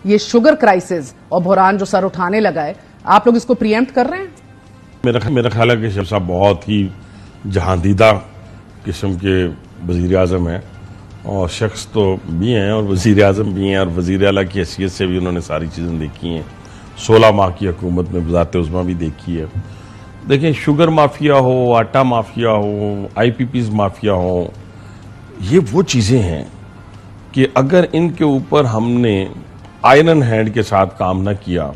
ये sugar crisis और बुहरान जो सर उठाने लगा है, आप लोग इसको प्रीएम्प्ट कर रहे हैं? मेरा ख्याल है कि शेख साहब बहुत ही जहांदीदा किस्म के वज़ीर आज़म हैं और शख्स तो भी हैं और वज़ीर आज़म भी हैं और वज़ीर आला की हैसियत से भी उन्होंने सारी चीज़ें देखी हैं। 16 माह की हुकूमत में वज़ारत उज़्मा भी देखी है। देखें, शुगर माफिया हो, आटा माफिया हो, IPPs माफिया हो, ये वो चीज़ें हैं कि अगर इनके ऊपर हमने आयरन हैंड के साथ काम न किया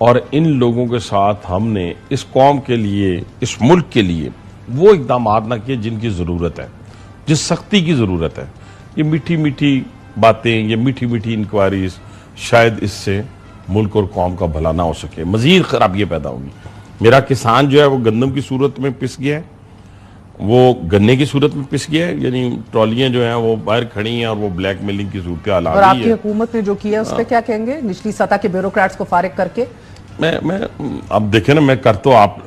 और इन लोगों के साथ हमने इस कौम के लिए, इस मुल्क के लिए वो इक़दामात न किए जिनकी ज़रूरत है, जिस सख्ती की ज़रूरत है, ये मीठी मीठी बातें, ये मीठी मीठी इंक्वायरीज, शायद इससे मुल्क और कौम का भला ना हो सके, मज़ीद खराबियाँ पैदा होगी। मेरा किसान जो है वो गंदम की सूरत में पिस गया है, वो गन्ने की सूरत में पिस गया है, यानी ट्रॉलियां जो हैं वो बाहर खड़ी हैं और वो ब्लैक मेलिंग की सूरत हाल आ रही है। और आपकी हुकूमत ने जो किया उस पर क्या कहेंगे, निचली सतह के ब्यूरोक्रेट्स को फारिग करके? मैं अब देखे ना, मैं कर तो आप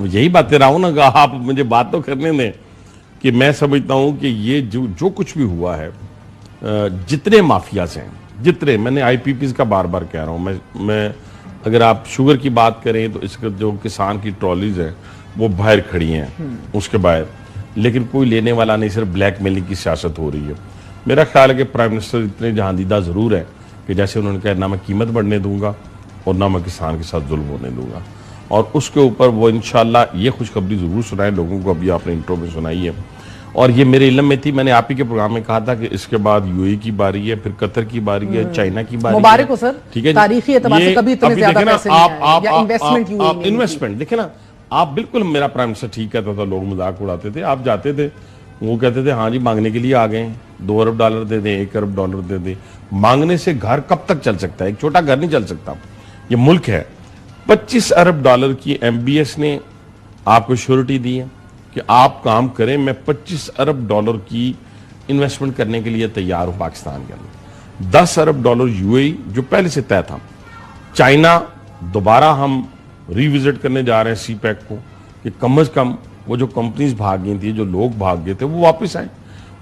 यही बातें रहा हूं ना, आप मुझे बात तो करने दें कि मैं समझता हूं कि ये जो कुछ भी हुआ है, जितने माफियाज हैं, जितने, मैंने IPPs का बार बार कह रहा हूं, मैं अगर आप शुगर की बात करें तो इसका जो किसान की ट्रॉलीज हैं वो बाहर खड़ी हैं उसके बाहर, लेकिन कोई लेने वाला नहीं, सिर्फ ब्लैक मेलिंग की सियासत हो रही है। मेरा ख्याल है कि प्राइम मिनिस्टर इतने जहांदीदा ज़रूर है कि जैसे उन्होंने कहा, ना मैं कीमत बढ़ने दूंगा और ना मैं किसान के साथ जुल्म होने दूंगा, और उसके ऊपर वो इंशाल्लाह ये खुशखबरी ज़रूर सुनाए लोगों को। अभी आपने इंट्रो में सुनाई है और ये मेरे इल्म में थी, मैंने आप ही के प्रोग्राम में कहा था कि इसके बाद UAE की बारी है, फिर कतर की बारी है, चाइना की बारी है। मुबारक हो सर, ठीक है, तारीखी एतबार से कभी इतने ज्यादा पैसे नहीं आए, या इन्वेस्टमेंट इन्वेस्टमेंट देखे ना आप, बिल्कुल मेरा प्राइम मिनिस्टर ठीक कहता था, लोग मजाक उड़ाते थे, आप जाते थे वो कहते थे हाँ जी मांगने के लिए आ गए, $2 अरब दे दें, $1 अरब दे दें। मांगने से घर कब तक चल सकता है? एक छोटा घर नहीं चल सकता, ये मुल्क है। $25 अरब की MBS ने आपको श्योरिटी दी है कि आप काम करें, मैं $25 अरब की इन्वेस्टमेंट करने के लिए तैयार हूं पाकिस्तान के अंदर। $10 अरब UAE जो पहले से तय था। चाइना दोबारा हम रिविजिट करने जा रहे हैं CPEC को कि कम से कम वो जो कंपनीज भाग गई थी, जो लोग भाग गए थे, वो वापस आए,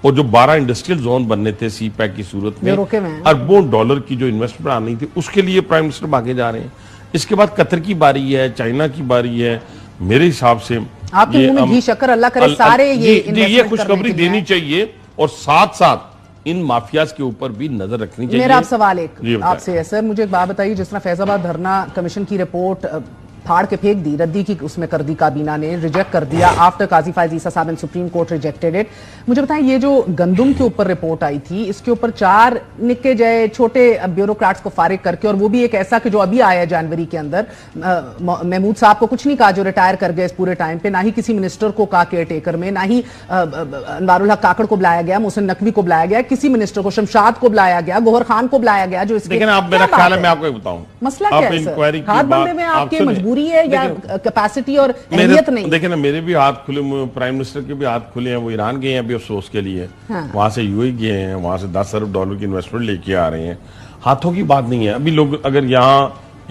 और जो 12 इंडस्ट्रियल जोन बनने थे CPEC की सूरत में, अरबों डॉलर की जो इन्वेस्टमेंट आनी थी, उसके लिए प्राइम मिनिस्टर भागे जा रहे हैं। इसके बाद कतर की बारी है, चाइना की बारी है। मेरे हिसाब से आपके मुंह में घी शक्कर, अल्लाह करे सारे ये खुशखबरी देनी चाहिए और साथ साथ इन माफियाज के ऊपर भी नजर रखनी चाहिए। मेरा आप सवाल एक आपसे है सर, मुझे एक बात बताइए, जिस तरह फैजाबाद धरना कमीशन की रिपोर्ट फाड़ के फेंक दी, रद्दी की उसमें कर दी काबीना ने, रिजेक्ट कर दिया आफ्टर काजी फायज ईसा साहब and supreme court rejected it. मुझे बताएं, ये जो गंदुम के ऊपर रिपोर्ट आई थी, इसके ऊपर 4 निक्के जय छोटे ब्यूरोक्रेट्स को फारिग करके, और वो भी एक ऐसा कि जो अभी आया जनवरी के अंदर, महमूद साहब को कुछ नहीं कहा जो रिटायर कर गए इस पूरे टाइम पे, ना ही किसी मिनिस्टर को कहा केयर टेकर में, ना ही अनवारुल हक काकड़ को बुलाया गया, मोहसिन नकवी को बुलाया गया, किसी मिनिस्टर को, शमशाद को बुलाया गया, गौहर खान को बुलाया गया, जो इसके मेरा ख्याल है, मैं आपको बताऊं मसला क्या है सर? हाथ बंदे में आपकी मजबूरी है या कैपेसिटी और अहमियत नहीं? देखिए ना, मेरे भी हाथ खुले, प्राइम मिनिस्टर के भी हाथ खुले हैं, वो ईरान गए हैं अभी अफसोस के लिए, वहां से UAE गए हैं, वहां से $10 अरब की इन्वेस्टमेंट लेके आ रहे हैं। हाथों की बात नहीं है। अभी लोग, अगर यहाँ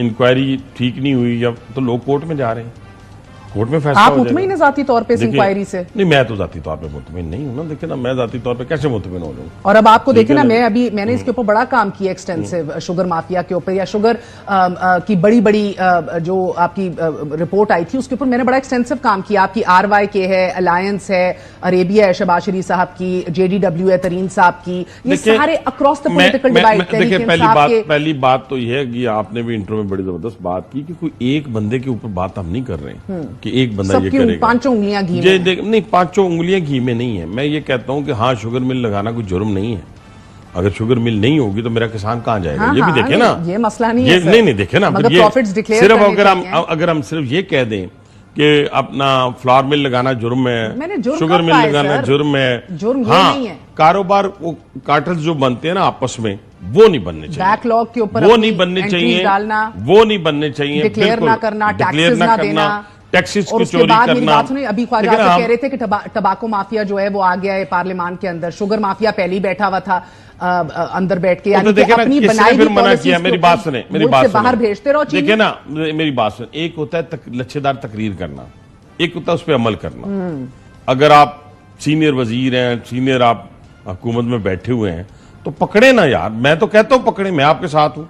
इंक्वायरी ठीक नहीं हुई या तो लोग कोर्ट में जा रहे हैं, कोर्ट में फैसला। आप मुतमिन है जाती तौर पे इस इंक्वायरी से? नहीं, मैं तो जाती तौर पे मुतमिन नहीं हूं ना। देखिए ना, मैं जाती तौर पे कैसे मुतमिन हो जाऊं? और अब आपको देखे ना, मैंने इसके ऊपर बड़ा काम किया, एक्सटेंसिव शुगर माफिया के ऊपर, या शुगर की बड़ी जो आपकी रिपोर्ट आई थी उसके ऊपर मैंने बड़ा एक्सटेंसिव काम किया। आपकी RYK है, अलायंस है, अरेबिया है शहबाज शरीफ साहब की, JDW है तरीन साहब की, ये सारे अक्रॉस द पॉलिटिकल डिवाइड। पहली बात तो यह है कि आपने भी इंट्रो में बड़ी जबरदस्त बात की कि कोई एक बंदे के ऊपर बात हम नहीं कर रहे हैं कि एक बंदा ये करेगा। 5 उंगलियां घी में नहीं, 5 उंगलियां घी में नहीं है। मैं ये कहता हूं कि हाँ, शुगर मिल लगाना कोई जुर्म नहीं है। अगर शुगर मिल नहीं होगी तो मेरा किसान कहां जाएगा? ये भी देखे ना, ये मसला नहीं है। नहीं देखे ना, सिर्फ अगर हम सिर्फ ये कह दें कि अपना फ्लावर मिल लगाना जुर्म है, शुगर मिल लगाना जुर्म है, हाँ, कारोबार कार्टल्स जो बनते हैं ना आपस में, वो नहीं बनने चाहिए। बैकलॉग के ऊपर वो नहीं बनने चाहिए, वो नहीं बनने चाहिए। डिक्लेयर ना करना, टैक्सेस ना देना, टैक्सेस की चोरी करना। अभी ख्वाजा साहब कह रहे थे कि टबाको माफिया जो है वो आ गया है पार्लियामेंट के अंदर, शुगर माफिया पहले ही बैठा हुआ था अंदर बैठ के, यानी कि अपनी बनाई हुई पॉलिसीज मेरी बात सुने, मेरी बात बाहर भेजते रहो। देखिए ना, मेरी बात सुन, एक होता है लच्छेदार तकरीर करना, एक होता है उस पर अमल करना। अगर आप सीनियर वजीर हैं, सीनियर आप हुकूमत में बैठे हुए हैं, तो पकड़े ना यार। मैं तो कहता हूं पकड़े, मैं आपके साथ हूं,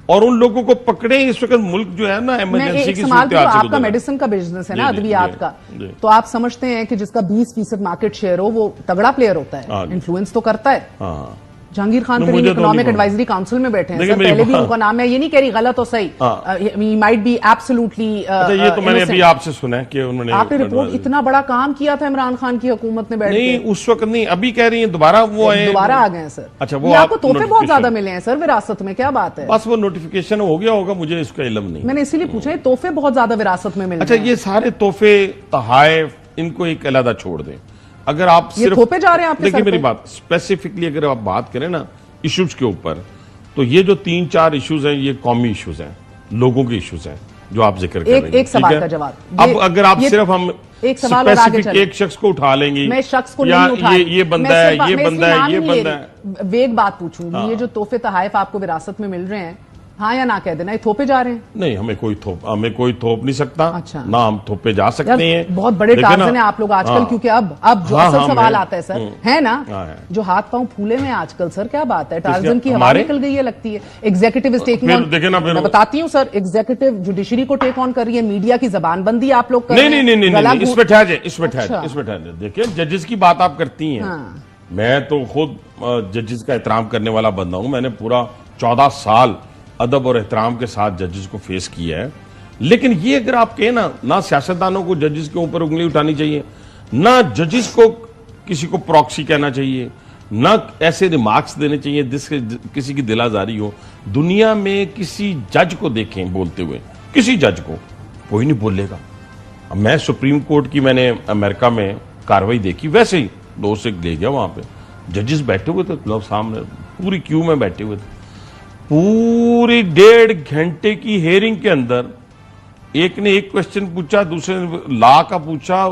और उन लोगों को पकड़े। इस वक्त मुल्क जो है ना मैं इमरजेंसी एक की सवाल सूरत हाल से आपका गुजर रहा है। मेडिसिन का बिजनेस है ना, जी, जी, अद्वियात जी, का, जी। तो आप समझते हैं कि जिसका 20% मार्केट शेयर हो वो तगड़ा प्लेयर होता हाँ है, जी। इन्फ्लुएंस तो करता है। हाँ, जहांगीर खान नहीं, करीम मुझे तो इकोनॉमिक नहीं एडवाइजरी काउंसिल में बैठे हैं देखिए सर, मेरी पहले भी बात- उनका नाम है, ये नहीं कह रही गलत हो सही, हाँ। ही माइट बी एब्सोल्युटली अच्छा ये तो मैंने अभी आपसे सुना है कि उन्होंने आपने रिपोर्ट इतना बड़ा काम किया था इमरान खान की हुकूमत ने बैठ नहीं के, उस वक्त नहीं, अभी कह रही है दोबारा वो आए, दोबारा आ गए हैं सर। अच्छा, वो ये आपको आप तोहफे बहुत notification- ज्यादा मिले हैं सर विरासत में, क्या बात है? बस वो नोटिफिकेशन हो गया होगा, मुझे इसका इल्म नहीं। मैंने इसीलिए पूछा, ये तोहफे बहुत ज्यादा विरासत में मिले अच्छा हैं। ये सारे तोहफे तहाइफ इनको एक अलहदा छोड़ दें। अगर आप ये सिर्फ थोपे जा रहे हैं आपके देखिए सर मेरी पे। बात स्पेसिफिकली अगर आप बात करें ना इश्यूज के ऊपर, तो ये जो 3-4 इश्यूज हैं ये कौमी इश्यूज हैं, लोगों के इश्यूज हैं जो आप जिक्र कर रहे हैं। एक सवाल ठीक है? का जवाब। अब अगर आप सिर्फ हम एक सवाल और आगे स्पेसिफिक चलें। एक शख्स को उठा लेंगे, मैं शख्स को या नहीं उठा ये बंदा है, ये बंदा है, ये बंदा है, वेग बात पूछूंगी, ये जो तोहफे तहाइफ आपको विरासत में मिल रहे हैं, हाँ या ना कह देना, ये थोपे जा रहे हैं? नहीं हमें कोई थोप नहीं सकता। अच्छा। ना हम थोपे जा सकते यार, हैं। बहुत बड़े देखिए ना, टार्जन है आप लोग आजकल, हाँ। क्योंकि अब जो हाँ, असल हाँ, सवाल मैं- आता है सर, है ना, हाँ, है। जो हाथ पांव फूले में आजकल सर, क्या बात है, टार्जन की हवा हमारे? निकल गई है लगती है। एग्जीक्यूटिव इज टेकिंग फिर ऑन, देखे ना, फिर- मैं बताती हूँ सर, एग्जीक्यूटिव जुडिशरी को टेक ऑन कर रही है, मीडिया की जबानबंदी आप लोग कर नहीं रहे नहीं हैं, नहीं नहीं गला नहीं, घूट- इसमें ठहर जाए, इसमें ठहर अच्छा। जाए, इसमें ठहर जाए। देखिए जजेस की बात आप करती हैं, हाँ। मैं तो खुद जजेस का एहतराम करने वाला बंदा हूं। मैंने पूरा 14 साल अदब और एहतराम के साथ जजेस को फेस किया है। लेकिन ये अगर आप कहें ना सियासतदानों को जजेस के ऊपर उंगली उठानी चाहिए, ना जजेस को किसी को प्रॉक्सी कहना चाहिए, ना ऐसे रिमार्क्स देने चाहिए जिससे किसी की दिलाजारी हो। दुनिया में किसी जज को देखें बोलते हुए, किसी जज को कोई नहीं बोलेगा। अब मैं सुप्रीम कोर्ट की मैंने अमेरिका में कार्रवाई देखी, वैसे ही दोस्त से ले गया, वहां पे जजेस बैठे हुए थे, लोग सामने पूरी क्यू में बैठे हुए थे। पूरी 1.5 घंटे की हेयरिंग के अंदर एक ने एक क्वेश्चन पूछा, दूसरे ने लॉ का पूछा,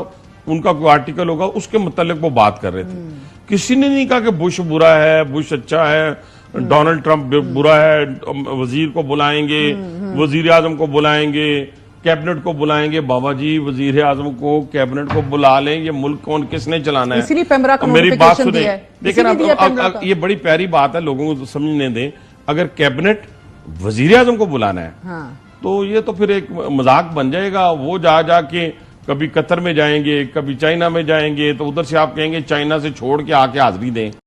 उनका कोई आर्टिकल होगा उसके मुतालिक वो बात कर रहे थे। किसी ने नहीं कहा कि बुश बुरा है, बुश अच्छा है, डोनाल्ड ट्रंप बुरा है, वजीर को बुलाएंगे, वजीर आजम को बुलाएंगे, कैबिनेट को बुलाएंगे। बाबा जी वजीर आजम को कैबिनेट को बुला लें, ये मुल्क कौन किसने चलाना है? इसीलिए पेमरा का मेरी बात नोटिफिकेशन सुने, दिया है। देखिए ना, इसीलिए दिया पेमरा का। ये बड़ी प्यारी बात है, लोगों को समझने दें। अगर कैबिनेट वजीर आजम को बुलाना है, हाँ। तो ये तो फिर एक मजाक बन जाएगा। वो जा के कभी कतर में जाएंगे, कभी चाइना में जाएंगे, तो उधर से आप कहेंगे चाइना से छोड़ के आके हाजिरी दें।